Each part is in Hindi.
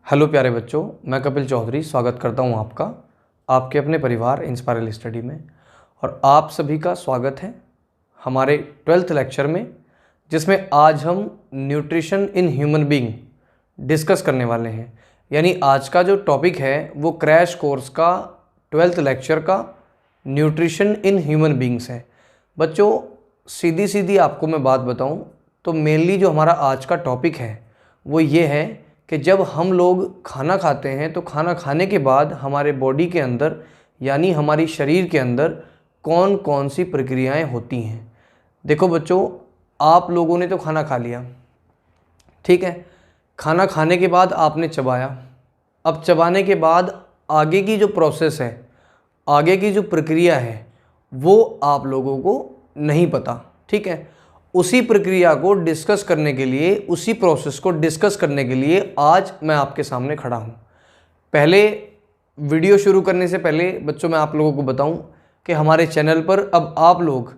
हेलो प्यारे बच्चों, मैं कपिल चौधरी स्वागत करता हूं आपका आपके अपने परिवार इंस्पायरल स्टडी में। और आप सभी का स्वागत है हमारे 12th लेक्चर में, जिसमें आज हम nutrition in human being discuss करने वाले हैं। यानी आज का जो टॉपिक है वो क्रैश कोर्स का 12th लेक्चर का न्यूट्रिशन इन ह्यूमन बीइंग्स है। बच्चों, सीधी सीधी आपको मैं बात बताऊं तो मेनली जो हमारा आज का टॉपिक है वो ये है कि जब हम लोग खाना खाते हैं तो खाना खाने के बाद हमारे बॉडी के अंदर यानी हमारी शरीर के अंदर कौन कौन सी प्रक्रियाएं होती हैं। देखो बच्चों, आप लोगों ने तो खाना खा लिया, ठीक है। खाना खाने के बाद आपने चबाया। अब चबाने के बाद आगे की जो प्रोसेस है, आगे की जो प्रक्रिया है वो आप लोगों को नहीं पता, ठीक है। उसी प्रक्रिया को डिस्कस करने के लिए, उसी प्रोसेस को डिस्कस करने के लिए आज मैं आपके सामने खड़ा हूँ। पहले वीडियो शुरू करने से पहले बच्चों मैं आप लोगों को बताऊँ कि हमारे चैनल पर अब आप लोग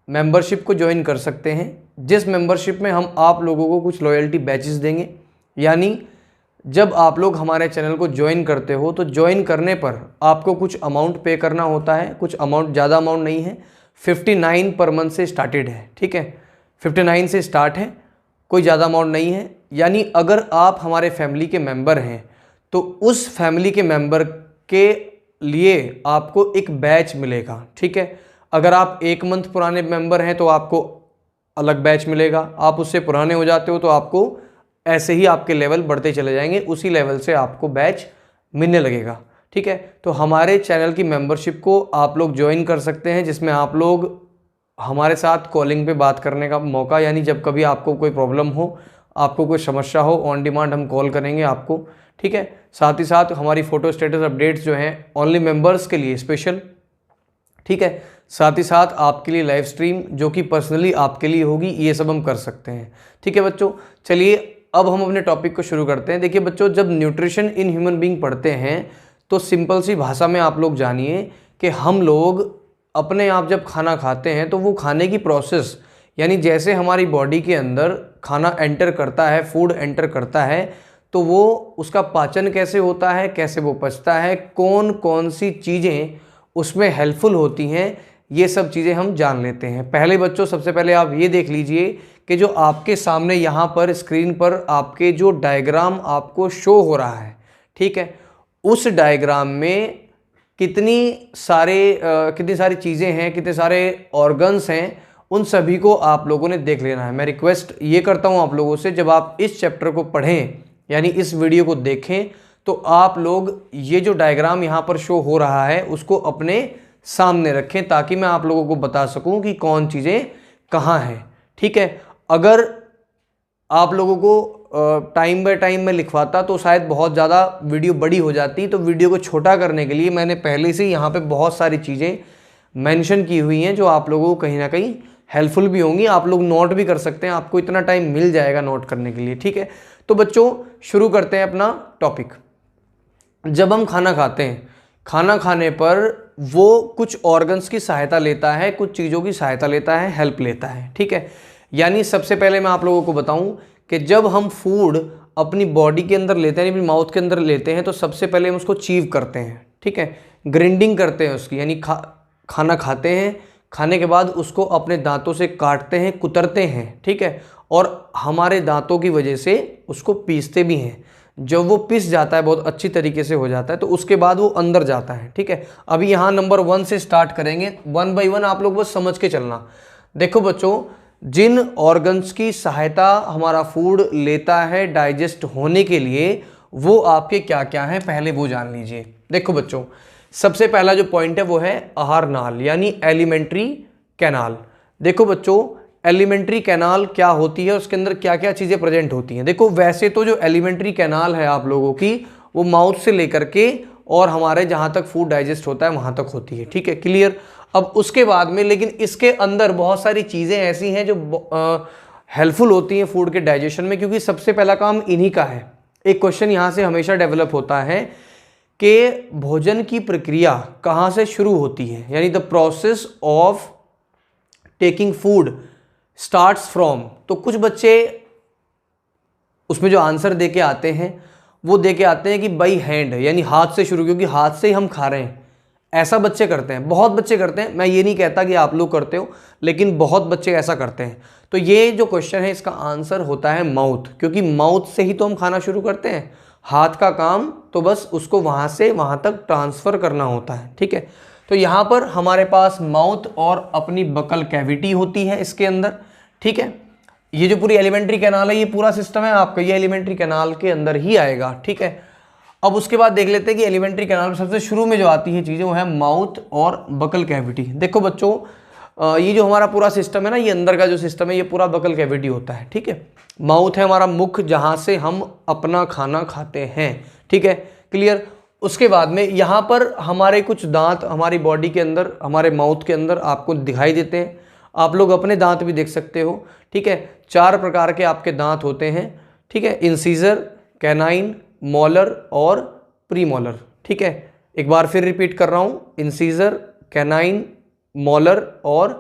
मेंबरशिप को ज्वाइन कर सकते हैं, जिस मेंबरशिप में हम आप लोगों को कुछ लॉयल्टी बैचेस देंगे। यानी जब आप लोग हमारे चैनल को ज्वाइन करते हो तो ज्वाइन करने पर आपको कुछ अमाउंट पे करना होता है। कुछ अमाउंट, ज़्यादा अमाउंट नहीं है, 59 पर मंथ से स्टार्टेड है, ठीक है। 59 से स्टार्ट है, कोई ज़्यादा अमाउंट नहीं है। यानी अगर आप हमारे फैमिली के मेंबर हैं तो उस फैमिली के मेंबर के लिए आपको एक बैच मिलेगा, ठीक है। अगर आप 1 मंथ पुराने मेंबर हैं तो आपको अलग बैच मिलेगा। आप उससे पुराने हो जाते हो तो आपको ऐसे ही आपके लेवल बढ़ते चले जाएंगे, उसी लेवल से आपको बैच मिलने लगेगा, ठीक है। तो हमारे चैनल की मेंबरशिप को आप लोग ज्वाइन कर सकते हैं, जिसमें आप लोग हमारे साथ कॉलिंग पे बात करने का मौका, यानी जब कभी आपको कोई प्रॉब्लम हो, आपको कोई समस्या हो, ऑन डिमांड हम कॉल करेंगे आपको, ठीक है। साथ ही साथ हमारी फ़ोटो स्टेटस अपडेट्स जो हैं ओनली मेंबर्स के लिए स्पेशल, ठीक है। साथ ही साथ आपके लिए लाइव स्ट्रीम जो कि पर्सनली आपके लिए होगी, ये सब हम कर सकते हैं, ठीक है बच्चों। चलिए अब हम अपने टॉपिक को शुरू करते हैं। देखिए बच्चों, जब न्यूट्रिशन इन ह्यूमन बीइंग पढ़ते हैं तो सिंपल सी भाषा में आप लोग जानिए कि हम लोग अपने आप जब खाना खाते हैं तो वो खाने की प्रोसेस, यानी जैसे हमारी बॉडी के अंदर खाना एंटर करता है, फूड एंटर करता है, तो वो उसका पाचन कैसे होता है, कैसे वो पचता है, कौन कौन सी चीज़ें उसमें हेल्पफुल होती हैं, ये सब चीज़ें हम जान लेते हैं। पहले बच्चों, सबसे पहले आप ये देख लीजिए कि जो आपके सामने यहाँ पर स्क्रीन पर आपके जो डायग्राम आपको शो हो रहा है, ठीक है, उस डायग्राम में कितनी सारी चीज़ें हैं, कितने सारे ऑर्गन्स हैं, उन सभी को आप लोगों ने देख लेना है। मैं रिक्वेस्ट ये करता हूँ आप लोगों से, जब आप इस चैप्टर को पढ़ें यानी इस वीडियो को देखें तो आप लोग ये जो डायग्राम यहाँ पर शो हो रहा है उसको अपने सामने रखें, ताकि मैं आप लोगों को बता सकूँ कि कौन चीज़ें कहाँ हैं, ठीक है। अगर आप लोगों को टाइम बाय टाइम में लिखवाता तो शायद बहुत ज़्यादा वीडियो बड़ी हो जाती। तो वीडियो को छोटा करने के लिए मैंने पहले से यहाँ पे बहुत सारी चीज़ें मेंशन की हुई हैं जो आप लोगों को कहीं ना कहीं हेल्पफुल भी होंगी। आप लोग नोट भी कर सकते हैं, आपको इतना टाइम मिल जाएगा नोट करने के लिए, ठीक है। तो बच्चों शुरू करते हैं अपना टॉपिक। जब हम खाना खाते हैं, खाना खाने पर वो कुछ ऑर्गन्स की सहायता लेता है, कुछ चीज़ों की सहायता लेता है, हेल्प लेता है, ठीक है। यानी सबसे पहले मैं आप लोगों को बताऊं कि जब हम फूड अपनी बॉडी के अंदर लेते हैं, अपनी माउथ के अंदर लेते हैं, तो सबसे पहले हम उसको चीव करते हैं, ठीक है, ग्राइंडिंग करते हैं उसकी, यानी खाना खाते हैं, खाने के बाद उसको अपने दांतों से काटते हैं, कुतरते हैं, ठीक है, और हमारे दांतों की वजह से उसको पीसते भी हैं। जब वो पिस जाता है, बहुत अच्छी तरीके से हो जाता है, तो उसके बाद वो अंदर जाता है, ठीक है। अभी यहाँ नंबर 1 से स्टार्ट करेंगे, 1 बाय 1 आप लोग बस समझ के चलना। देखो बच्चों, जिन ऑर्गन्स की सहायता हमारा फूड लेता है डाइजेस्ट होने के लिए, वो आपके क्या क्या हैं पहले वो जान लीजिए। देखो बच्चों, सबसे पहला जो पॉइंट है वो है आहार नाल, यानी एलिमेंट्री कैनाल। देखो बच्चों, एलिमेंट्री कैनाल क्या होती है, उसके अंदर क्या क्या चीज़ें प्रेजेंट होती हैं। देखो वैसे तो जो एलिमेंट्री कैनाल है आप लोगों की, वो माउथ से लेकर के और हमारे जहाँ तक फूड डाइजेस्ट होता है वहाँ तक होती है, ठीक है, क्लियर। अब उसके बाद में लेकिन इसके अंदर बहुत सारी चीज़ें ऐसी हैं जो हेल्पफुल होती हैं फूड के डाइजेशन में, क्योंकि सबसे पहला काम इन्हीं का है। एक क्वेश्चन यहाँ से हमेशा डेवलप होता है कि भोजन की प्रक्रिया कहाँ से शुरू होती है, यानी the process of taking food starts from. तो कुछ बच्चे उसमें जो आंसर दे के आते हैं वो दे के आते हैं कि बाई हैंड, यानी हाथ से शुरू, क्योंकि हाथ से ही हम खा रहे हैं। ऐसा बच्चे करते हैं, बहुत बच्चे करते हैं, मैं ये नहीं कहता कि आप लोग करते हो, लेकिन बहुत बच्चे ऐसा करते हैं। तो ये जो क्वेश्चन है इसका आंसर होता है माउथ, क्योंकि माउथ से ही तो हम खाना शुरू करते हैं। हाथ का काम तो बस उसको वहाँ से वहाँ तक ट्रांसफ़र करना होता है, ठीक है। तो यहाँ पर हमारे पास माउथ और अपनी बकल कैविटी होती है इसके अंदर, ठीक है। ये जो पूरी एलिमेंट्री कैनाल है, ये पूरा सिस्टम है आपका, ये एलिमेंट्री कैनाल के अंदर ही आएगा, ठीक है। अब उसके बाद देख लेते हैं कि एलिमेंट्री कैनाल में सबसे शुरू में जो आती है चीज़ें वो है माउथ और बकल कैविटी। देखो बच्चों, ये जो हमारा पूरा सिस्टम है ना, ये अंदर का जो सिस्टम है ये पूरा बकल कैविटी होता है, ठीक है। माउथ है हमारा मुख, जहाँ से हम अपना खाना खाते हैं, ठीक है, क्लियर। उसके बाद में यहाँ पर हमारे कुछ दांत हमारी बॉडी के अंदर, हमारे माउथ के अंदर आपको दिखाई देते हैं। आप लोग अपने दांत भी देख सकते हो, ठीक है। 4 प्रकार के आपके दांत होते हैं, ठीक है, इंसीजर, कैनाइन, मॉलर और प्रीमोलर, ठीक है। एक बार फिर रिपीट कर रहा हूँ, इंसीजर, कैनाइन, मॉलर और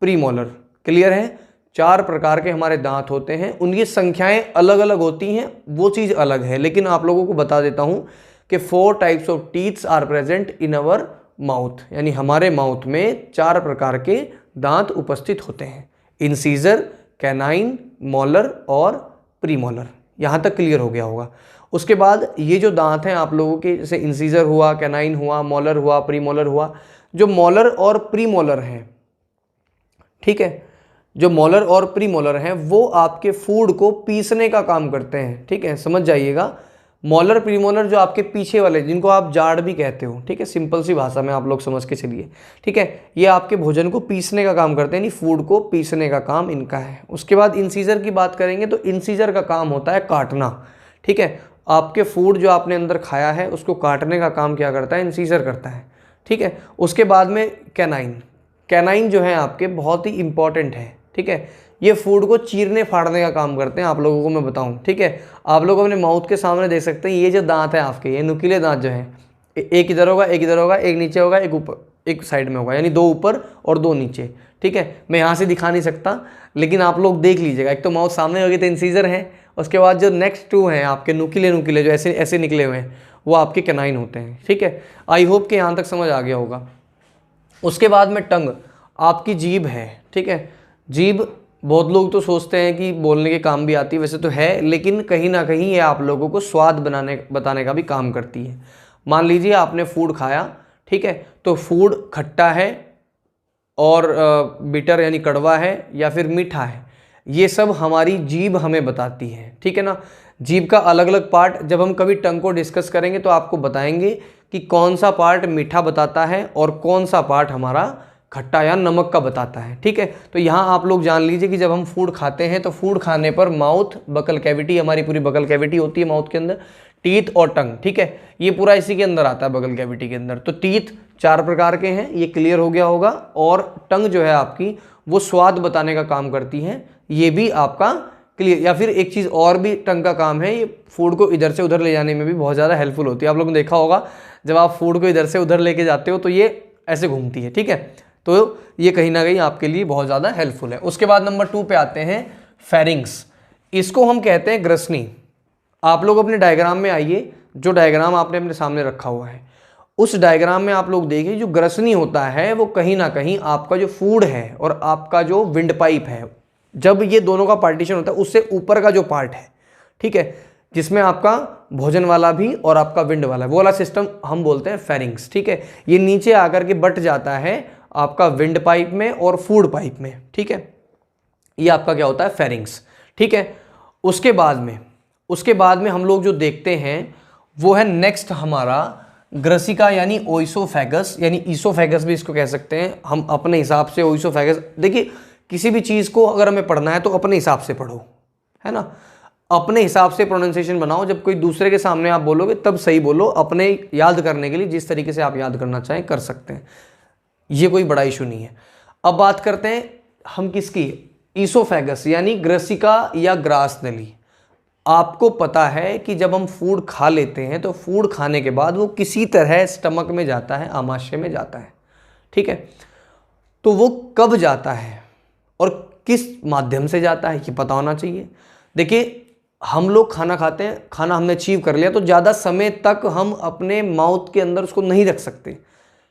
प्रीमोलर, क्लियर है। 4 प्रकार के हमारे दांत होते हैं, उनकी संख्याएं अलग अलग होती हैं, वो चीज़ अलग है, लेकिन आप लोगों को बता देता हूँ कि 4 types of teeths are present in our mouth, यानी हमारे माउथ में 4 प्रकार के दांत उपस्थित होते हैं, इंसीजर, कैनाइन, मॉलर और प्रीमोलर। यहाँ तक क्लियर हो गया होगा। उसके बाद ये जो दांत हैं आप लोगों के, जैसे इंसीजर हुआ, कैनाइन हुआ, मॉलर हुआ, प्रीमोलर हुआ, जो मॉलर और प्रीमोलर हैं, ठीक है, जो मॉलर और प्रीमोलर हैं वो आपके फूड को पीसने का काम करते हैं, ठीक है, समझ जाइएगा। मॉलर प्रीमोलर जो आपके पीछे वाले, जिनको आप जाड़ भी कहते हो, ठीक है, सिंपल सी भाषा में आप लोग समझ के चलिए, ठीक है, ये आपके भोजन को पीसने का काम करते हैं, यानी फूड को पीसने का काम इनका है। उसके बाद इंसीजर की बात करेंगे तो इंसीजर का काम होता है काटना, ठीक है। आपके फूड जो आपने अंदर खाया है उसको काटने का काम क्या करता है, इंसीजर करता है, ठीक है। उसके बाद में कैनाइन, कैनाइन जो है आपके बहुत ही इंपॉर्टेंट है, ठीक है, ये फूड को चीरने फाड़ने का काम करते हैं। आप लोगों को मैं बताऊं, ठीक है, आप लोग अपने माउथ के सामने देख सकते हैं, ये जो दांत है आपके, ये नुकीले दांत जो हैं, एक इधर होगा, एक इधर होगा, एक नीचे होगा, एक ऊपर, एक साइड में होगा, यानी 2 ऊपर और 2 नीचे, ठीक है। मैं यहाँ से दिखा नहीं सकता, लेकिन आप लोग देख लीजिएगा। एक तो माउथ सामने होगी तो इंसीजर है, उसके बाद जो नेक्स्ट 2 हैं आपके नुकीले नुकीले जो ऐसे ऐसे निकले हुए हैं वो आपके कैनाइन होते हैं, ठीक है। आई होप कि यहाँ तक समझ आ गया होगा। उसके बाद में टंग, आपकी जीभ है, ठीक है। जीभ बहुत लोग तो सोचते हैं कि बोलने के काम भी आती है, वैसे तो है, लेकिन कहीं ना कहीं ये आप लोगों को स्वाद बताने का भी काम करती है। मान लीजिए आपने फूड खाया, ठीक है, तो फूड खट्टा है और बिटर यानी कड़वा है या फिर मीठा है, ये सब हमारी जीभ हमें बताती है, ठीक है ना। जीभ का अलग अलग पार्ट, जब हम कभी टंग को डिस्कस करेंगे तो आपको बताएंगे कि कौन सा पार्ट मीठा बताता है और कौन सा पार्ट हमारा खट्टा या नमक का बताता है, ठीक है। तो यहाँ आप लोग जान लीजिए कि जब हम फूड खाते हैं तो फूड खाने पर माउथ, बकल कैविटी, हमारी पूरी बकल कैविटी होती है माउथ के अंदर, टीथ और टंग, ठीक है, ये पूरा इसी के अंदर आता है बकल कैविटी के अंदर। तो टीथ 4 प्रकार के हैं, ये क्लियर हो गया होगा, और टंग जो है आपकी वो स्वाद बताने का काम करती है, ये भी आपका क्लियर। या फिर एक चीज़ और भी टंग का काम है, ये फूड को इधर से उधर ले जाने में भी बहुत ज़्यादा हेल्पफुल होती है। आप लोगों ने देखा होगा जब आप फूड को इधर से उधर लेके जाते हो तो ये ऐसे घूमती है, ठीक है, तो ये कहीं ना कहीं आपके लिए बहुत ज़्यादा हेल्पफुल है। उसके बाद नंबर 2 पे आते हैं फेरिंग्स, इसको हम कहते हैं ग्रसनी। आप लोग अपने डायग्राम में आइए, जो डायग्राम आपने अपने सामने रखा हुआ है उस डायग्राम में आप लोग देखिए, जो ग्रसनी होता है वो कहीं ना कहीं आपका जो फूड है और आपका जो विंड पाइप है, जब ये दोनों का पार्टीशन होता है उससे ऊपर का जो पार्ट है, ठीक है, जिसमें आपका भोजन वाला भी और आपका विंड वाला, वो वाला सिस्टम हम बोलते हैं फेरिंग्स, ठीक है। ये नीचे आकर के बट जाता है आपका विंड पाइप में और फूड पाइप में, ठीक है, ये आपका क्या होता है, फेरिंग्स, ठीक है। उसके बाद में हम लोग जो देखते हैं वो है नेक्स्ट हमारा ग्रसिका, यानी ओइसोफेगस, यानी ईसोफेगस भी इसको कह सकते हैं हम अपने हिसाब से। ओइसोफेगस, देखिए किसी भी चीज़ को अगर हमें पढ़ना है तो अपने हिसाब से पढ़ो, है ना, अपने हिसाब से प्रोनाउंसिएशन बनाओ। जब कोई दूसरे के सामने आप बोलोगे तब सही बोलो, अपने याद करने के लिए जिस तरीके से आप याद करना चाहें कर सकते हैं, ये कोई बड़ा इशू नहीं है। अब बात करते हैं हम किसकी, ईसोफेगस यानी ग्रसिका या ग्रास नली। आपको पता है कि जब हम फूड खा लेते हैं तो फूड खाने के बाद वो किसी तरह स्टमक में जाता है, आमाशय में जाता है, ठीक है। तो वो कब जाता है और किस माध्यम से जाता है ये पता होना चाहिए। देखिए हम लोग खाना खाते हैं, खाना हमने अचीव कर लिया तो ज़्यादा समय तक हम अपने माउथ के अंदर उसको नहीं रख सकते,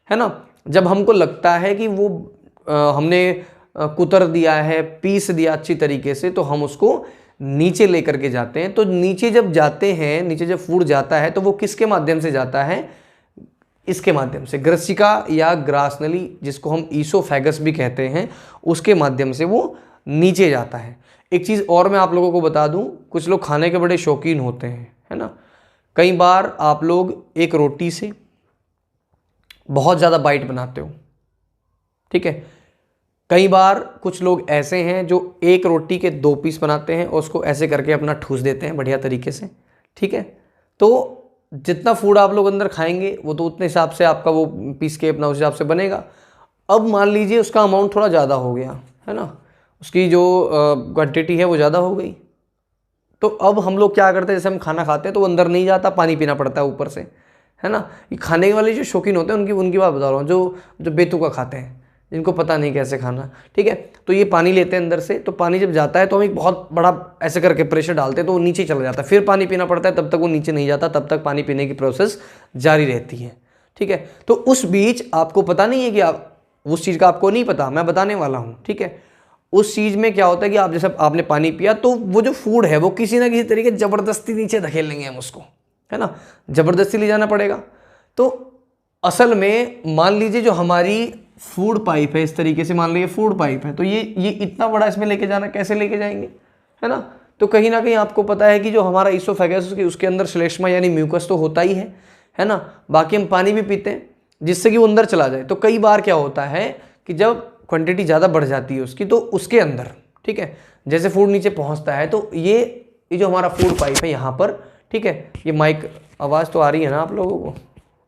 है ना। जब हमको लगता है कि वो हमने कुतर दिया है, पीस दिया अच्छी तरीके से, तो हम उसको नीचे लेकर के जाते हैं। तो नीचे जब जाते हैं, नीचे जब फूड जाता है तो वो किसके माध्यम से जाता है, इसके माध्यम से, ग्रसिका या ग्रासनली, जिसको हम ईसोफेगस भी कहते हैं, उसके माध्यम से वो नीचे जाता है। एक चीज़ और मैं आप लोगों को बता दूं, कुछ लोग खाने के बड़े शौकीन होते हैं, है ना। कई बार आप लोग एक रोटी से बहुत ज़्यादा बाइट बनाते हो, ठीक है। कई बार कुछ लोग ऐसे हैं जो एक रोटी के 2 पीस बनाते हैं और उसको ऐसे करके अपना ठूस देते हैं बढ़िया तरीके से, ठीक है। तो जितना फूड आप लोग अंदर खाएंगे वो तो उतने हिसाब से आपका वो पीस के अपना उस हिसाब से बनेगा। अब मान लीजिए उसका अमाउंट थोड़ा ज़्यादा हो गया, है ना, उसकी जो क्वांटिटी है वो ज़्यादा हो गई, तो अब हम लोग क्या करते हैं, जैसे हम खाना खाते हैं तो वो अंदर नहीं जाता, पानी पीना पड़ता है ऊपर से, है ना। ये खाने वाले जो शौकीन होते हैं उनकी बात बता रहा हूँ, जो बेतुका खाते हैं, जिनको पता नहीं कैसे खाना, ठीक है। तो ये पानी लेते हैं अंदर से, तो पानी जब जाता है तो हम एक बहुत बड़ा ऐसे करके प्रेशर डालते हैं तो वो नीचे चला जाता है, फिर पानी पीना पड़ता है, तब तक वो नीचे नहीं जाता, तब तक पानी पीने की प्रोसेस जारी रहती है, ठीक है। तो उस बीच आपको पता नहीं है कि आप उस चीज़ का आपको नहीं पता, मैं बताने वाला हूँ, ठीक है। उस चीज़ में क्या होता है कि आप जैसे आपने पानी पिया तो वो जो फूड है वो किसी ना किसी तरीके ज़बरदस्ती नीचे धकेल लेंगे हम उसको, है ना, ज़बरदस्ती ले जाना पड़ेगा। तो असल में मान लीजिए जो हमारी फूड पाइप है, इस तरीके से मान लीजिए फूड पाइप है, तो ये इतना बड़ा इसमें लेके जाना, कैसे लेके जाएंगे, है ना। तो कहीं ना कहीं आपको पता है कि जो हमारा ईसोफेगस उसके अंदर श्लेष्मा यानी म्यूकस तो होता ही है ना। बाकी हम पानी भी पीते हैं जिससे कि वो अंदर चला जाए। तो कई बार क्या होता है कि जब क्वांटिटी ज़्यादा बढ़ जाती है उसकी, तो उसके अंदर, ठीक है, जैसे फूड नीचे पहुंचता है तो ये जो हमारा फूड पाइप है यहाँ पर, ठीक है, ये माइक आवाज़ तो आ रही है ना आप लोगों को,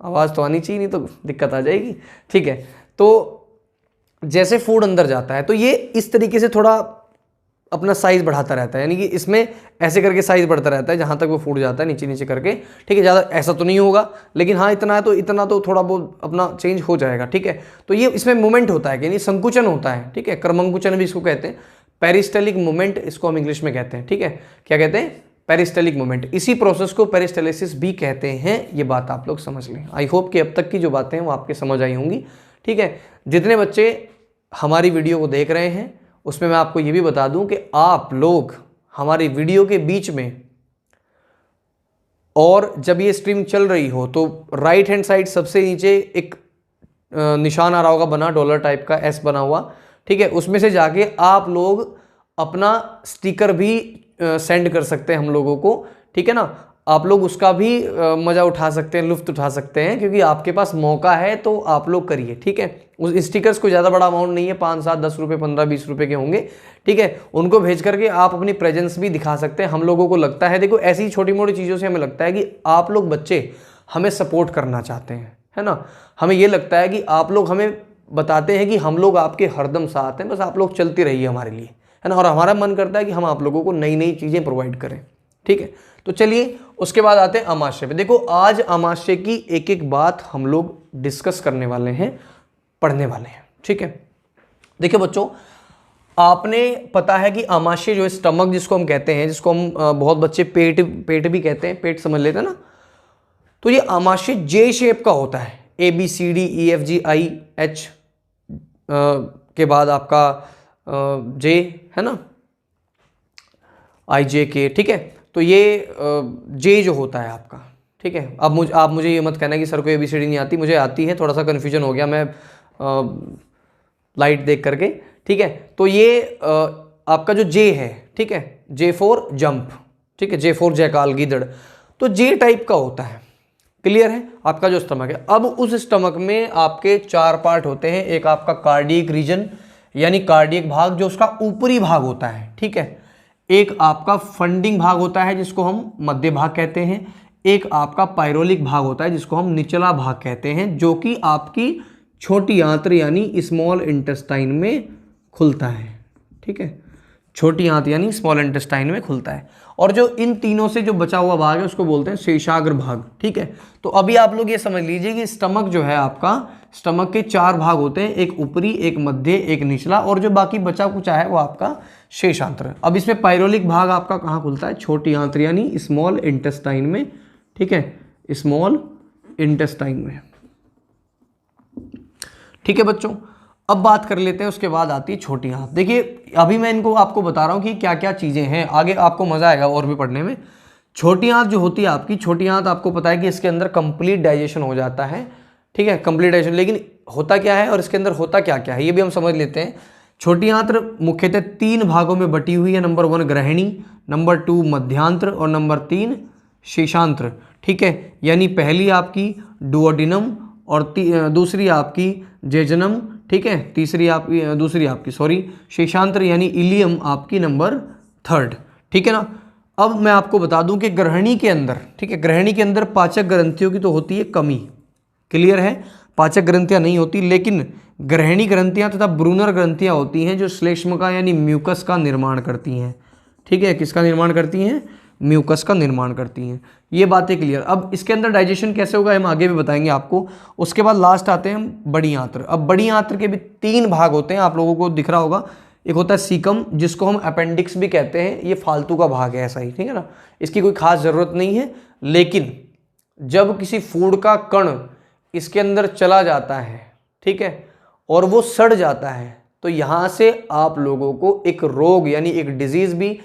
आवाज़ तो आनी चाहिए, नहीं तो दिक्कत आ जाएगी, ठीक है। तो जैसे फूड अंदर जाता है तो ये इस तरीके से थोड़ा अपना साइज़ बढ़ाता रहता है, यानी कि इसमें ऐसे करके साइज़ बढ़ता रहता है जहाँ तक वो फूड जाता है, नीचे नीचे करके, ठीक है। ज़्यादा ऐसा तो नहीं होगा, लेकिन हाँ इतना है तो इतना तो थोड़ा बहुत अपना चेंज हो जाएगा, ठीक है। तो ये इसमें मूवमेंट होता है, यानी संकुचन होता है, ठीक है, क्रमंकुचन भी इसको कहते हैं, पेरिस्टलिक मूवमेंट इसको हम इंग्लिश में कहते हैं, ठीक है। क्या कहते हैं, पेरिस्टलिक मूवमेंट। इसी प्रोसेस को पेरिस्टलिसिस भी कहते हैं, ये बात आप लोग समझ लें। आई होप कि अब तक की जो बातें हैं वो आपके समझ आई होंगी, ठीक है। जितने बच्चे हमारी वीडियो को देख रहे हैं उसमें मैं आपको ये भी बता दूं कि आप लोग हमारी वीडियो के बीच में, और जब ये स्ट्रीम चल रही हो तो राइट हैंड साइड सबसे नीचे एक निशान आ रहा होगा बना, डॉलर टाइप का एस बना हुआ, ठीक है, उसमें से जाके आप लोग अपना स्टिकर भी सेंड कर सकते हैं हम लोगों को, ठीक है ना। आप लोग उसका भी मज़ा उठा सकते हैं, लुफ्त उठा सकते हैं, क्योंकि आपके पास मौका है तो आप लोग करिए, ठीक है। उस स्टिकर्स को ज़्यादा बड़ा अमाउंट नहीं है, 5, 7, 10 रुपये, 15, 20 रुपये के होंगे, ठीक है। उनको भेज करके आप अपनी प्रेजेंस भी दिखा सकते हैं। हम लोगों को लगता है, देखो ऐसी छोटी मोटी चीज़ों से हमें लगता है कि आप लोग बच्चे हमें सपोर्ट करना चाहते हैं, है ना। हमें ये लगता है कि आप लोग हमें बताते हैं कि हम लोग आपके हरदम साथ हैं, बस आप लोग चलते रहिए हमारे लिए, है ना। और हमारा मन करता है कि हम आप लोगों को नई नई चीज़ें प्रोवाइड करें, ठीक है। तो चलिए उसके बाद आते हैं अमाशय पे। देखो आज अमाशय की एक एक बात हम लोग डिस्कस करने वाले हैं, पढ़ने वाले हैं, ठीक है। देखिए बच्चों, आपने पता है कि अमाशय जो है स्टमक जिसको हम कहते हैं, जिसको हम बहुत बच्चे पेट भी कहते हैं, पेट समझ लेते हैं ना। तो ये अमाशय जे शेप का होता है, ABCDEFGIH के बाद आपका जे, है ना, IJK, ठीक है। तो ये जे जो होता है आपका, ठीक है। अब आप मुझे ये मत कहना कि सर को ABCD नहीं आती, मुझे आती है, थोड़ा सा कन्फ्यूजन हो गया मैं लाइट देख करके, ठीक है। तो ये आपका जो जे है, ठीक है, J फॉर जंप, ठीक है, J फॉर जयकाल, गीदड़, तो जे टाइप का होता है, क्लियर है। आपका जो स्टमक है, अब उस स्टमक में आपके 4 पार्ट होते हैं। एक आपका कार्डियक रीजन यानी कार्डियक भाग जो उसका ऊपरी भाग होता है, ठीक है। एक आपका फंडिंग भाग होता है जिसको हम मध्य भाग कहते हैं। एक आपका पायरोलिक भाग होता है जिसको हम निचला भाग कहते हैं, जो कि आपकी छोटी आंत्र यानी स्मॉल इंटेस्टाइन में खुलता है, ठीक है। छोटी आंत यानी स्मॉल इंटेस्टाइन में खुलता है। और जो इन तीनों से जो बचा हुआ भाग है उसको बोलते हैं शेषाग्र भाग, ठीक है। तो अभी आप लोग ये समझ लीजिए कि स्टमक जो है आपका स्टमक के 4 भाग होते हैं, एक ऊपरी, एक मध्य, एक निचला, और जो बाकी बचा कुचा है वो आपका शेषांत्र। अब इसमें पाइरोलिक भाग आपका कहाँ खुलता है? छोटी आंत्र यानी स्मॉल इंटेस्टाइन में, ठीक है, स्मॉल इंटेस्टाइन में। ठीक है बच्चों, अब बात कर लेते हैं, उसके बाद आती है छोटी आंत। देखिए अभी मैं इनको आपको बता रहा हूँ कि क्या क्या चीज़ें हैं, आगे आपको मज़ा आएगा और भी पढ़ने में। छोटी आंत जो होती है आपकी, छोटी आंत आपको पता है कि इसके अंदर कंप्लीट डाइजेशन हो जाता है, ठीक है, कंप्लीट डाइजेशन। लेकिन होता क्या है और इसके अंदर होता क्या क्या है ये भी हम समझ लेते हैं। छोटी आंत्र मुख्यतः 3 भागों में बटी हुई है। नंबर 1 ग्रहणी, नंबर 2 मध्यांत्र और नंबर 3 शेषांत्र, ठीक है। यानी पहली आपकी डुओडिनम और दूसरी आपकी जेजनम, ठीक है, दूसरी आपकी शेषांत्र यानी इलियम आपकी नंबर 3, ठीक है ना। अब मैं आपको बता दूं कि ग्रहणी के अंदर, ठीक है, ग्रहणी के अंदर पाचक ग्रंथियों की तो होती है कमी, क्लियर है, पाचक ग्रंथियां नहीं होती, लेकिन ग्रहणी ग्रंथियां तथा ब्रूनर ग्रंथियां होती हैं जो श्लेष्म का यानी म्यूकस का निर्माण करती हैं, ठीक है। किसका निर्माण करती हैं? म्यूकस का निर्माण करती हैं। ये बातें क्लियर। अब इसके अंदर डाइजेशन कैसे होगा हम आगे भी बताएंगे आपको। उसके बाद लास्ट आते हैं हम बड़ी आंत्र। अब बड़ी आंत्र के भी 3 भाग होते हैं, आप लोगों को दिख रहा होगा। एक होता है सीकम, जिसको हम अपेंडिक्स भी कहते हैं, ये फालतू का भाग है, ऐसा ही, ठीक है ना, इसकी कोई खास ज़रूरत नहीं है। लेकिन जब किसी फूड का कण इसके अंदर चला जाता है, ठीक है, और वो सड़ जाता है, तो यहाँ से आप लोगों को एक रोग यानी एक डिजीज़ भी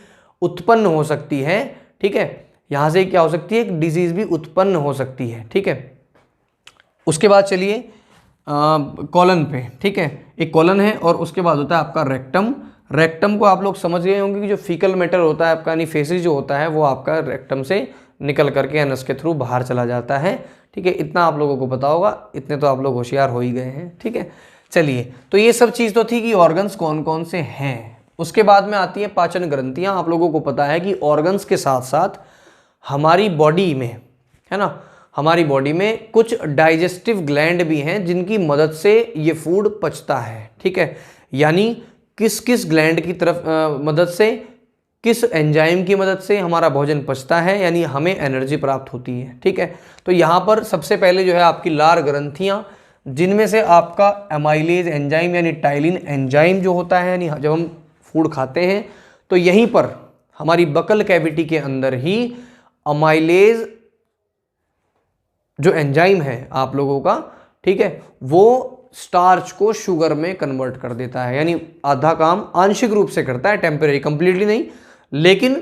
उत्पन्न हो सकती है, ठीक है। यहाँ से क्या हो सकती है? एक डिजीज़ भी उत्पन्न हो सकती है, ठीक है। उसके बाद चलिए कॉलन पे, ठीक है, एक कॉलन है और उसके बाद होता है आपका रेक्टम। रेक्टम को आप लोग समझ गए होंगे कि जो फीकल मैटर होता है आपका यानी फेसिस जो होता है वो आपका रेक्टम से निकल करके एनस के थ्रू बाहर चला जाता है, ठीक है। इतना आप लोगों को पता होगा, इतने तो आप लोग होशियार हो ही गए हैं, ठीक है। चलिए, तो ये सब चीज़ तो थी कि ऑर्गन्स कौन कौन से हैं। उसके बाद में आती है पाचन ग्रंथियाँ। आप लोगों को पता है कि ऑर्गन्स के साथ साथ हमारी बॉडी में, है ना, हमारी बॉडी में कुछ डाइजेस्टिव ग्लैंड भी हैं जिनकी मदद से ये फूड पचता है, ठीक है। यानी किस किस ग्लैंड की तरफ मदद से, किस एंजाइम की मदद से हमारा भोजन पचता है, यानी हमें एनर्जी प्राप्त होती है, ठीक है। तो यहाँ पर सबसे पहले जो है आपकी लार ग्रंथियाँ, जिनमें से आपका एमाइलेज एंजाइम यानी टाइलिन एंजाइम जो होता है, यानी जब हम फूड खाते हैं तो यहीं पर हमारी बकल कैविटी के अंदर ही अमाइलेज जो एंजाइम है आप लोगों का, ठीक है, वो स्टार्च को शुगर में कन्वर्ट कर देता है। यानी आधा काम आंशिक रूप से करता है, टेम्परेरी, कंप्लीटली नहीं, लेकिन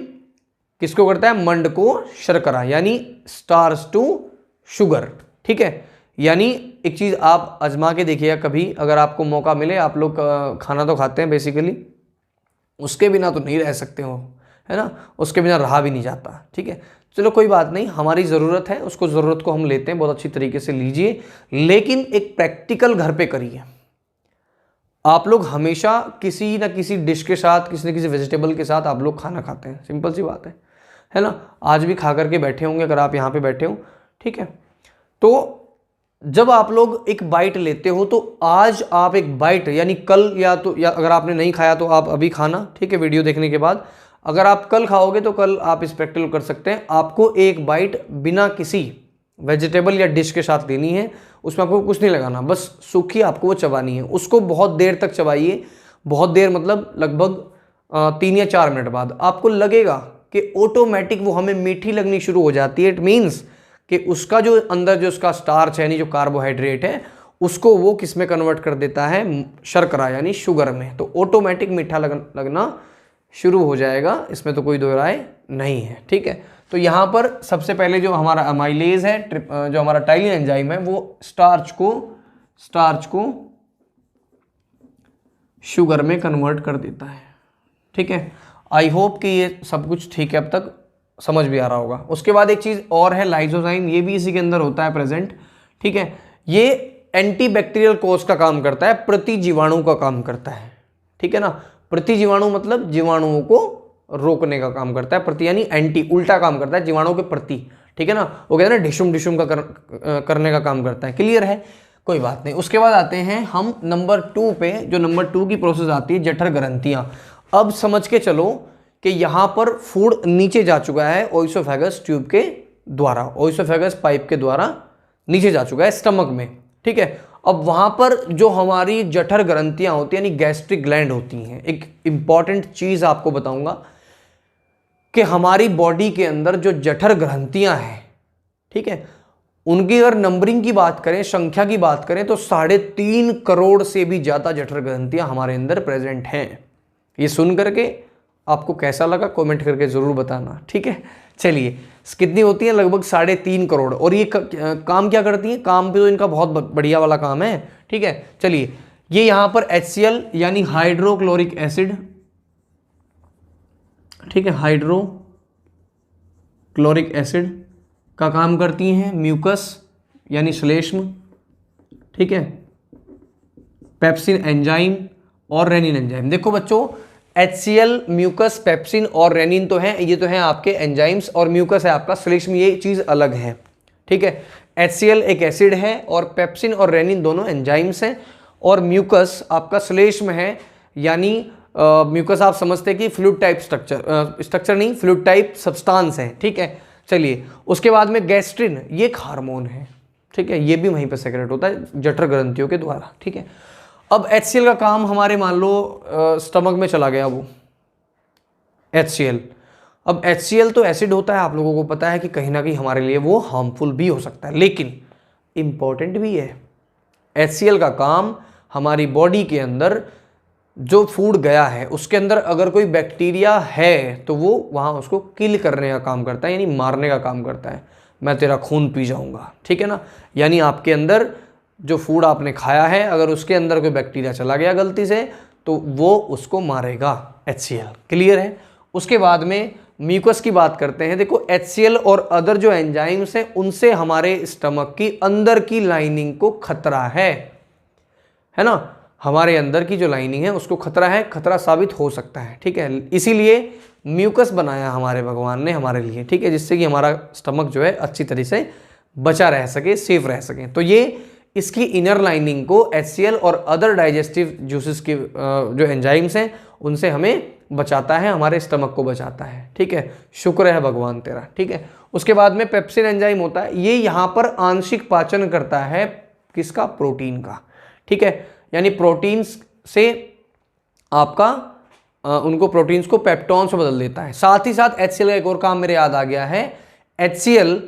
किसको करता है? मंड को शर्करा यानी स्टार्च टू शुगर, ठीक है। यानी एक चीज़ आप आजमा के देखिएगा कभी, अगर आपको मौका मिले, आप लोग खाना तो खाते हैं बेसिकली, उसके बिना तो नहीं रह सकते हो, है ना, उसके बिना रहा भी नहीं जाता, ठीक है। चलो कोई बात नहीं, हमारी ज़रूरत है, उसको ज़रूरत को हम लेते हैं, बहुत अच्छी तरीके से लीजिए, लेकिन एक प्रैक्टिकल घर पे करिए। आप लोग हमेशा किसी न किसी डिश के साथ, किसी न किसी वेजिटेबल के साथ आप लोग खाना खाते हैं, सिंपल सी बात है ना। आज भी खा करके बैठे होंगे अगर आप यहाँ पे बैठे हो, ठीक है। तो जब आप लोग एक बाइट लेते हो तो आज आप एक बाइट यानी कल या अगर आपने नहीं खाया तो आप अभी खाना, ठीक है, वीडियो देखने के बाद। अगर आप कल खाओगे तो कल आप इस प्रैक्टिकल कर सकते हैं। आपको एक बाइट बिना किसी वेजिटेबल या डिश के साथ लेनी है, उसमें आपको कुछ नहीं लगाना, बस सूखी आपको वो चबानी है। उसको बहुत देर तक चबाइए, बहुत देर मतलब लगभग 3 या 4 मिनट बाद आपको लगेगा कि ऑटोमेटिक वो हमें मीठी लगनी शुरू हो जाती है। इट मीन्स कि उसका जो अंदर जो उसका स्टार्च है यानी जो कार्बोहाइड्रेट है, उसको वो किस में कन्वर्ट कर देता है? शर्करा यानी शुगर में। तो ऑटोमेटिक मीठा लगना शुरू हो जाएगा, इसमें तो कोई दो राय नहीं है, ठीक है। तो यहाँ पर सबसे पहले जो हमारा अमाइलेज है, जो हमारा टाइलिन एंजाइम है, वो स्टार्च को शुगर में कन्वर्ट कर देता है, ठीक है। आई होप कि ये सब कुछ ठीक है, अब तक समझ भी आ रहा होगा। उसके बाद एक चीज़ और है लाइसोजाइम, ये भी इसी के अंदर होता है प्रेजेंट, ठीक है। ये एंटीबैक्टीरियल कोष का काम करता है, प्रतिजीवाणु का काम करता है, ठीक है ना। प्रतिजीवाणु मतलब जीवाणुओं को रोकने का काम करता है, प्रति यानी एंटी, उल्टा काम करता है जीवाणुओं के प्रति, ठीक है ना। वो कहते हैं ना ढिशुम ढिशुम का करने का काम करता है, क्लियर है, कोई बात नहीं। उसके बाद आते हैं हम नंबर 2 पे, जो नंबर 2 की प्रोसेस आती है जठर ग्रंथियाँ। अब समझ के चलो कि यहाँ पर फूड नीचे जा चुका है ओइसोफेगस ट्यूब के द्वारा, ओइसोफेगस पाइप के द्वारा नीचे जा चुका है स्टमक में, ठीक है। अब वहाँ पर जो हमारी जठर ग्रंथियाँ होती हैं यानी गैस्ट्रिक ग्लैंड होती हैं, एक इम्पॉर्टेंट चीज़ आपको बताऊंगा कि हमारी बॉडी के अंदर जो जठर ग्रंथियाँ हैं, ठीक है, उनकी अगर नंबरिंग की बात करें, संख्या की बात करें, तो 3.5 करोड़ से भी ज़्यादा जठर ग्रंथियाँ हमारे अंदर प्रेजेंट हैं। ये सुन करके आपको कैसा लगा कमेंट करके ज़रूर बताना, ठीक है। चलिए, कितनी होती है? लगभग 3.5 करोड़। और ये काम क्या करती हैं? काम भी तो इनका बहुत बढ़िया वाला काम है, ठीक है। चलिए, ये यहाँ पर HCl यानी हाइड्रोक्लोरिक एसिड, ठीक है, हाइड्रोक्लोरिक एसिड का काम करती हैं। म्यूकस यानी श्लेष्म, ठीक है, पेप्सिन एंजाइम और रेनिन एंजाइम। देखो बच्चों, HCl, म्यूकस, पेप्सिन और रेनिन तो हैं, ये तो हैं आपके एंजाइम्स, और म्यूकस है आपका श्लेष्म, ये चीज़ अलग है, ठीक है। HCl एक एसिड है और पेप्सिन और रेनिन दोनों एंजाइम्स हैं, और म्यूकस आपका श्लेष्म है, यानी म्यूकस आप समझते हैं कि फ्लूइड टाइप स्ट्रक्चर नहीं, फ्लूइड टाइप सब्सटेंस है, ठीक है। चलिए, उसके बाद में गैस्ट्रिन, ये एक हार्मोन है, ठीक है, ये भी वहीं पर सेक्रेट होता है जठर ग्रंथियों के द्वारा, ठीक है। अब HCl का काम हमारे मान लो स्टमक में चला गया वो HCl। अब HCl तो एसिड होता है, आप लोगों को पता है कि कहीं ना कहीं हमारे लिए वो हार्मफुल भी हो सकता है, लेकिन इम्पॉर्टेंट भी है। HCl का काम हमारी बॉडी के अंदर जो फूड गया है उसके अंदर अगर कोई बैक्टीरिया है तो वो वहाँ उसको किल करने का काम करता है, यानी मारने का काम करता है। मैं तेरा खून पी जाऊँगा, ठीक है ना, यानी आपके अंदर जो फूड आपने खाया है अगर उसके अंदर कोई बैक्टीरिया चला गया गलती से तो वो उसको मारेगा, HCl, क्लियर है। उसके बाद में म्यूकस की बात करते हैं। देखो, HCl और अदर जो एंजाइम्स हैं उनसे हमारे स्टमक की अंदर की लाइनिंग को खतरा है ना, हमारे अंदर की जो लाइनिंग है उसको खतरा है, खतरा साबित हो सकता है, ठीक है। इसीलिए म्यूकस बनाया हमारे भगवान ने हमारे लिए, ठीक है, जिससे कि हमारा स्टमक जो है अच्छी तरह से बचा रह सके, सेफ रह सके। तो ये इसकी इनर लाइनिंग को HCl और अदर डाइजेस्टिव जूसेस के जो एंजाइम्स हैं उनसे हमें बचाता है, हमारे स्टमक को बचाता है, ठीक है। शुक्र है भगवान तेरा, ठीक है। उसके बाद में पेप्सिन एंजाइम होता है, ये यहाँ पर आंशिक पाचन करता है किसका? प्रोटीन का, ठीक है, यानी प्रोटीन्स से आपका उनको प्रोटीन्स को पेप्टॉन्स में बदल देता है। साथ ही साथ HCl का एक और काम मेरे याद आ गया है। HCl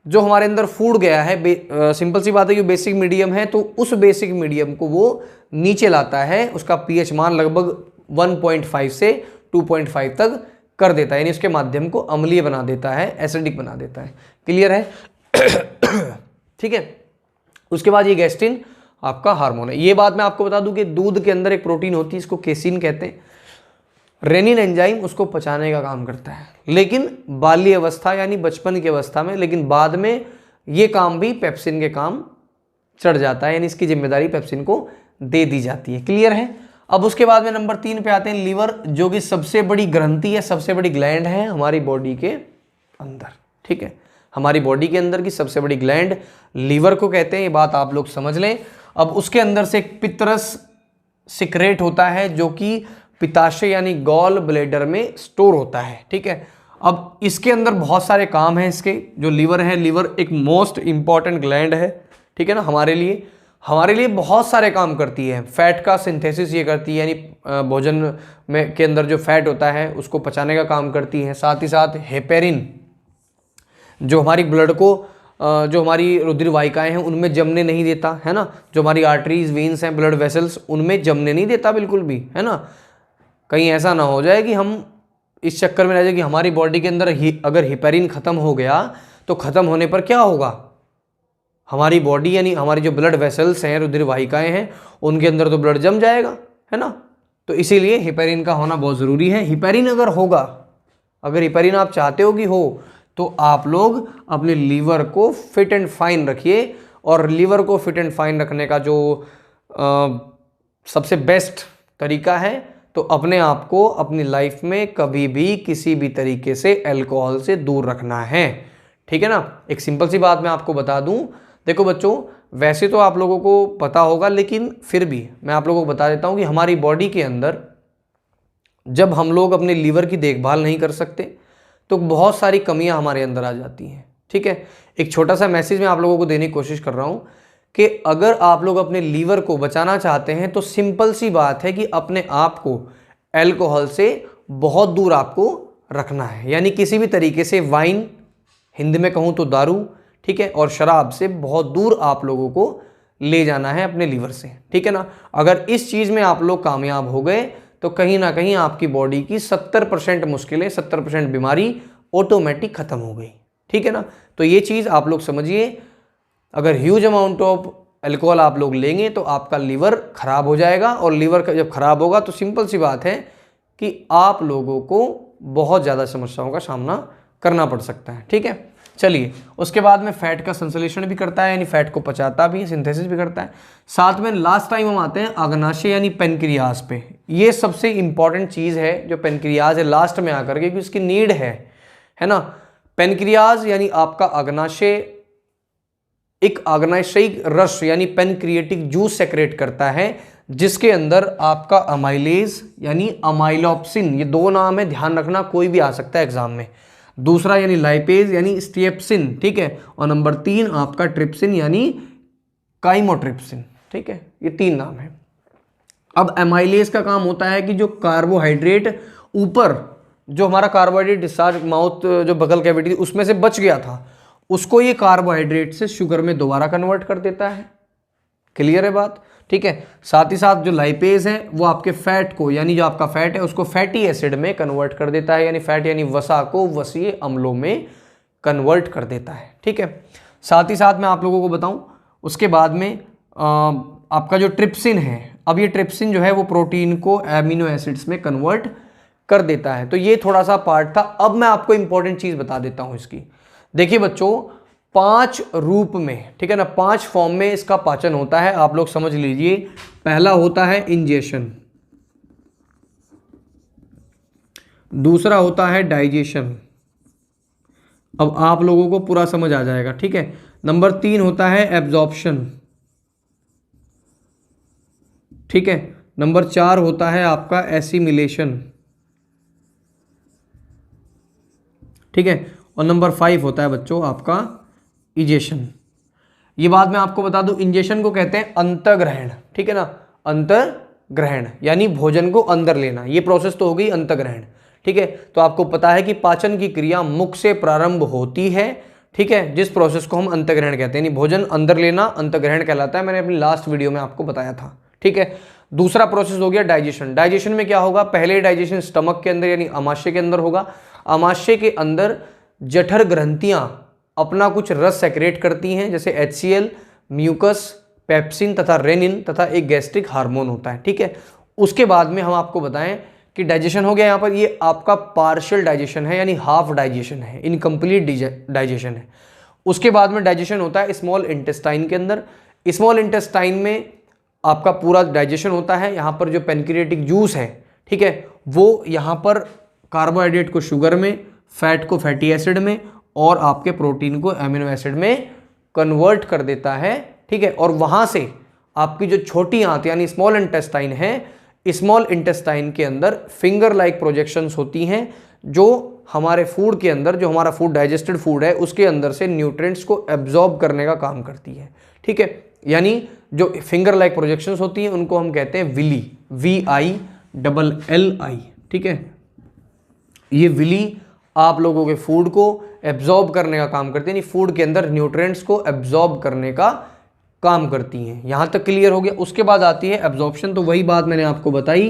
जो हमारे अंदर फूड गया है, सिंपल सी बात है कि बेसिक मीडियम है, तो उस बेसिक मीडियम को वो नीचे लाता है, उसका pH मान लगभग 1.5 से 2.5 तक कर देता है, यानी उसके माध्यम को अम्लीय बना देता है, एसिडिक बना देता है, क्लियर है। ठीक है। उसके बाद ये गैस्ट्रिन आपका हार्मोन है। ये बात मैं आपको बता दूं कि दूध के अंदर एक प्रोटीन होती है, इसको केसिन कहते हैं। रेनिन एंजाइम उसको पचाने का काम करता है, लेकिन बाल्य अवस्था यानी बचपन की अवस्था में, लेकिन बाद में ये काम भी पेप्सिन के काम चढ़ जाता है, यानी इसकी जिम्मेदारी पेप्सिन को दे दी जाती है, क्लियर है। अब उसके बाद में नंबर 3 पे आते हैं लीवर, जो कि सबसे बड़ी ग्रंथि है, सबसे बड़ी ग्लैंड है हमारी बॉडी के अंदर, ठीक है। हमारी बॉडी के अंदर की सबसे बड़ी ग्लैंड लीवर को कहते हैं, ये बात आप लोग समझ लें। अब उसके अंदर से एक पित्रस सिक्रेट होता है जो कि पित्ताशय यानी गॉल ब्लैडर में स्टोर होता है, ठीक है। अब इसके अंदर बहुत सारे काम हैं इसके, जो लीवर है, लीवर एक मोस्ट इंपॉर्टेंट ग्लैंड है, ठीक है ना, हमारे लिए बहुत सारे काम करती है। फैट का सिंथेसिस ये करती है, यानी भोजन में के अंदर जो फैट होता है उसको पचाने का काम करती है। साथ ही साथ हेपेरिन जो हमारी ब्लड को जो हमारी रुधिर वाहिकाएं हैं उनमें जमने नहीं देता, है ना, जो हमारी आर्टरीज, वेन्स हैं, ब्लड वेसल्स, उनमें जमने नहीं देता बिल्कुल भी, है ना। कहीं ऐसा ना हो जाए कि हम इस चक्कर में रह जाए कि हमारी बॉडी के अंदर अगर हेपेरिन खत्म हो गया तो खत्म होने पर क्या होगा, हमारी बॉडी यानी हमारी जो ब्लड वेसल्स हैं, रुधिर वाहिकाएं हैं, उनके अंदर तो ब्लड जम जाएगा, है ना। तो इसीलिए हेपेरिन का होना बहुत ज़रूरी है। हेपेरिन अगर होगा, अगर हेपेरिन आप चाहते हो कि हो, तो आप लोग अपने लीवर को फिट एंड फाइन रखिए। और लीवर को फिट एंड फाइन रखने का जो सबसे बेस्ट तरीका है, तो अपने आप को अपनी लाइफ में कभी भी किसी भी तरीके से अल्कोहल से दूर रखना है, ठीक है ना। एक सिंपल सी बात मैं आपको बता दूं, देखो बच्चों, वैसे तो आप लोगों को पता होगा, लेकिन फिर भी मैं आप लोगों को बता देता हूं कि हमारी बॉडी के अंदर जब हम लोग अपने लीवर की देखभाल नहीं कर सकते तो बहुत सारी कमियां हमारे अंदर आ जाती हैं, ठीक है। एक छोटा सा मैसेज मैं आप लोगों को देने की कोशिश कर रहा हूं कि अगर आप लोग अपने लीवर को बचाना चाहते हैं तो सिंपल सी बात है कि अपने आप को अल्कोहल से बहुत दूर आपको रखना है। यानी किसी भी तरीके से वाइन, हिंदी में कहूँ तो दारू, ठीक है, और शराब से बहुत दूर आप लोगों को ले जाना है अपने लीवर से, ठीक है ना। अगर इस चीज़ में आप लोग कामयाब हो गए तो कहीं ना कहीं आपकी बॉडी की 70% मुश्किलें, 70% बीमारी ऑटोमेटिक खत्म हो गई, ठीक है ना। तो ये चीज़ आप लोग समझिए, अगर ह्यूज अमाउंट ऑफ अल्कोहल आप लोग लेंगे तो आपका लीवर खराब हो जाएगा, और लीवर जब खराब होगा तो सिंपल सी बात है कि आप लोगों को बहुत ज़्यादा समस्याओं का सामना करना पड़ सकता है, ठीक है। चलिए, उसके बाद में फैट का संश्लेषण भी करता है, यानी फैट को पचाता भी है, सिंथेसिस भी करता है। साथ में लास्ट टाइम हम आते हैं अग्नाशय यानी पेनक्रियाज पे। ये सबसे इंपॉर्टेंट चीज़ है जो पेनक्रियाज है लास्ट में आकर के, क्योंकि उसकी नीड है ना। पेनक्रियाज यानी आपका अग्नाशय एक अग्नाशयिक रस यानी पेनक्रिएटिक जूस सेक्रेट करता है, जिसके अंदर आपका अमाइलेज यानी अमाइलोप्सिन, ये दो नाम है, ध्यान रखना, कोई भी आ सकता है एग्जाम में। दूसरा यानी लाइपेज यानी स्ट्रिप्सिन, ठीक है, और नंबर 3 आपका ट्रिप्सिन यानी काइमोट्रिप्सिन, ठीक है, ये 3 नाम है। अब एमाइलेज का काम होता है कि जो कार्बोहाइड्रेट ऊपर, जो हमारा कार्बोहाइड्रेट डिस्चार्ज माउथ जो बगल कैविटी उसमें से बच गया था, उसको ये कार्बोहाइड्रेट से शुगर में दोबारा कन्वर्ट कर देता है। क्लियर है बात, ठीक है। साथ ही साथ जो लाइपेज है वो आपके फैट को, यानी जो आपका फैट है उसको फैटी एसिड में कन्वर्ट कर देता है, यानी फैट यानी वसा को वसीय अम्लों में कन्वर्ट कर देता है, ठीक है। साथ ही साथ मैं आप लोगों को बताऊं, उसके बाद में आपका जो ट्रिप्सिन है, अब ये ट्रिप्सिन जो है वो प्रोटीन को एमिनो एसिड्स में कन्वर्ट कर देता है। तो ये थोड़ा सा पार्ट था। अब मैं आपको इंपॉर्टेंट चीज बता देता हूं इसकी। देखिए बच्चों, 5 रूप में, ठीक है ना, 5 फॉर्म में इसका पाचन होता है, आप लोग समझ लीजिए। पहला होता है इंजेशन, दूसरा होता है डाइजेशन, अब आप लोगों को पूरा समझ आ जाएगा, ठीक है। नंबर 3 होता है एब्जॉर्प्शन, ठीक है। नंबर 4 होता है आपका एसिमिलेशन, ठीक है, और नंबर 5 होता है बच्चों आपका इजेशन। ये बात मैं आपको बता दूं, इंजेशन को कहते हैं अंतर्ग्रहण, ठीक है ना, अंतर्ग्रहण यानी भोजन को अंदर लेना, ये प्रोसेस तो हो गई अंतर्ग्रहण, ठीक है। तो आपको पता है कि पाचन की क्रिया मुख से प्रारंभ होती है, ठीक है, जिस प्रोसेस को हम अंतर्ग्रहण कहते हैं, यानी भोजन अंदर लेना अंतर्ग्रहण कहलाता है। मैंने अपनी लास्ट वीडियो में आपको बताया था, ठीक है। दूसरा प्रोसेस हो गया डाइजेशन। डाइजेशन में क्या होगा, पहले डाइजेशन स्टमक के अंदर यानी आमाशय के अंदर होगा। आमाशय के अंदर जठर ग्रंथियां अपना कुछ रस सेक्रेट करती हैं, जैसे HCl, म्यूकस, पेप्सिन तथा रेनिन तथा एक गैस्ट्रिक हार्मोन होता है, ठीक है। उसके बाद में हम आपको बताएं कि डाइजेशन हो गया, यहाँ पर ये आपका पार्शियल डाइजेशन है, यानी हाफ डाइजेशन है, इनकम्प्लीट डाइजेशन है। उसके बाद में डाइजेशन होता है स्मॉल इंटेस्टाइन के अंदर। स्मॉल इंटेस्टाइन में आपका पूरा डाइजेशन होता है। यहाँ पर जो पेनक्रिएटिक जूस है, ठीक है, वो यहाँ पर कार्बोहाइड्रेट को शुगर में, फैट को फैटी एसिड में और आपके प्रोटीन को एमिनो एसिड में कन्वर्ट कर देता है, ठीक है। और वहाँ से आपकी जो छोटी आंत यानी स्मॉल इंटेस्टाइन है, स्मॉल इंटेस्टाइन के अंदर फिंगर लाइक प्रोजेक्शंस होती हैं, जो हमारे फूड के अंदर, जो हमारा फूड डाइजेस्टेड फूड है उसके अंदर से न्यूट्रिएंट्स को एब्जॉर्ब करने का काम करती है, ठीक है। यानी जो फिंगर लाइक प्रोजेक्शंस होती हैं उनको हम कहते हैं विली, VILLI, ठीक है। ये विली आप लोगों के फूड को एब्जॉर्ब करने का काम करती है, यानी फूड के अंदर न्यूट्रिएंट्स को एब्जॉर्ब करने का काम करती हैं। यहाँ तक क्लियर हो गया। उसके बाद आती है एब्जॉर्प्शन। तो वही बात मैंने आपको बताई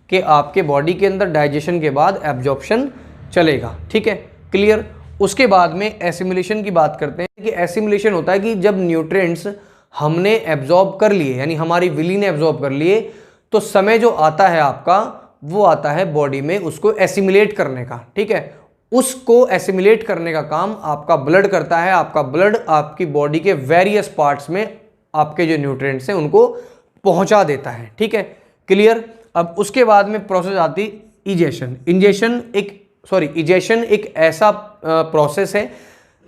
कि आपके बॉडी के अंदर डाइजेशन के बाद एब्जॉर्प्शन चलेगा, ठीक है, क्लियर। उसके बाद में एसिमिलेशन की बात करते हैं कि एसिमिलेशन होता है कि जब न्यूट्रिएंट्स हमने एब्जॉर्ब कर लिए, यानी हमारी विली ने एब्जॉर्ब कर लिए, तो समय जो आता है आपका वो आता है बॉडी में उसको एसिमिलेट करने का, ठीक है। उसको एसिमिलेट करने का काम आपका ब्लड करता है। आपका ब्लड आपकी बॉडी के वेरियस पार्ट्स में आपके जो न्यूट्रिएंट्स हैं उनको पहुंचा देता है, ठीक है, क्लियर। अब उसके बाद में प्रोसेस आती इजेशन। इजेशन एक ऐसा प्रोसेस है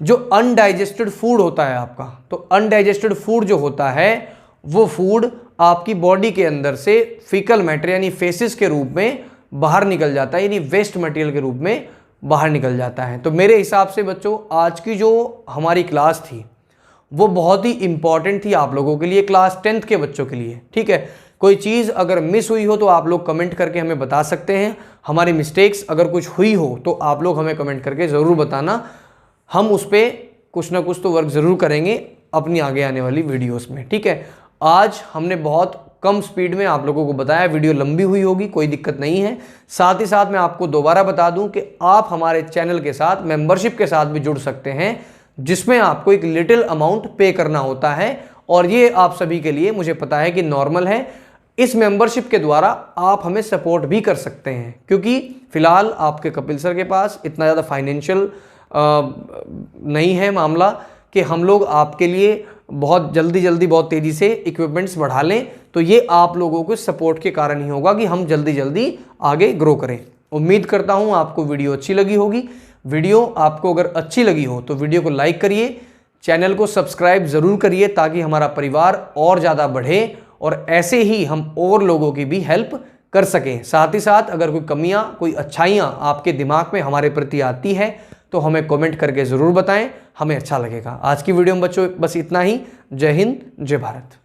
जो अनडाइजेस्टेड फूड होता है आपका। तो अनडाइजेस्टेड फूड जो होता है वो फूड आपकी बॉडी के अंदर से फीकल मैटर यानी फेसिस के रूप में बाहर निकल जाता है, यानी वेस्ट मटेरियल के रूप में बाहर निकल जाता है। तो मेरे हिसाब से बच्चों आज की जो हमारी क्लास थी वो बहुत ही इंपॉर्टेंट थी आप लोगों के लिए, क्लास 10th के बच्चों के लिए। ठीक है, कोई चीज़ अगर मिस हुई हो तो आप लोग कमेंट करके हमें बता सकते हैं। हमारी मिस्टेक्स अगर कुछ हुई हो तो आप लोग हमें कमेंट करके ज़रूर बताना, हम उस पर कुछ ना कुछ तो वर्क ज़रूर करेंगे अपनी आगे आने वाली वीडियोस में। ठीक है, आज हमने बहुत कम स्पीड में आप लोगों को बताया, वीडियो लंबी हुई होगी, कोई दिक्कत नहीं है। साथ ही साथ मैं आपको दोबारा बता दूं कि आप हमारे चैनल के साथ मेंबरशिप के साथ भी जुड़ सकते हैं, जिसमें आपको एक लिटिल अमाउंट पे करना होता है, और ये आप सभी के लिए मुझे पता है कि नॉर्मल है। इस मेंबरशिप के द्वारा आप हमें सपोर्ट भी कर सकते हैं, क्योंकि फिलहाल आपके कपिल सर के पास इतना ज़्यादा फाइनेंशियल नहीं है मामला कि हम लोग आपके लिए बहुत जल्दी बहुत तेज़ी से इक्विपमेंट्स बढ़ा लें। तो ये आप लोगों के सपोर्ट के कारण ही होगा कि हम जल्दी आगे ग्रो करें। उम्मीद करता हूँ आपको वीडियो अच्छी लगी होगी। वीडियो आपको अगर अच्छी लगी हो तो वीडियो को लाइक करिए, चैनल को सब्सक्राइब ज़रूर करिए, ताकि हमारा परिवार और ज़्यादा बढ़े और ऐसे ही हम और लोगों की भी हेल्प कर सकें। साथ ही साथ अगर कोई कमियां, कोई अच्छाइयां आपके दिमाग में हमारे प्रति आती है तो हमें कमेंट करके ज़रूर बताएं, हमें अच्छा लगेगा। आज की वीडियो में बच्चों बस इतना ही। जय हिंद, जय भारत।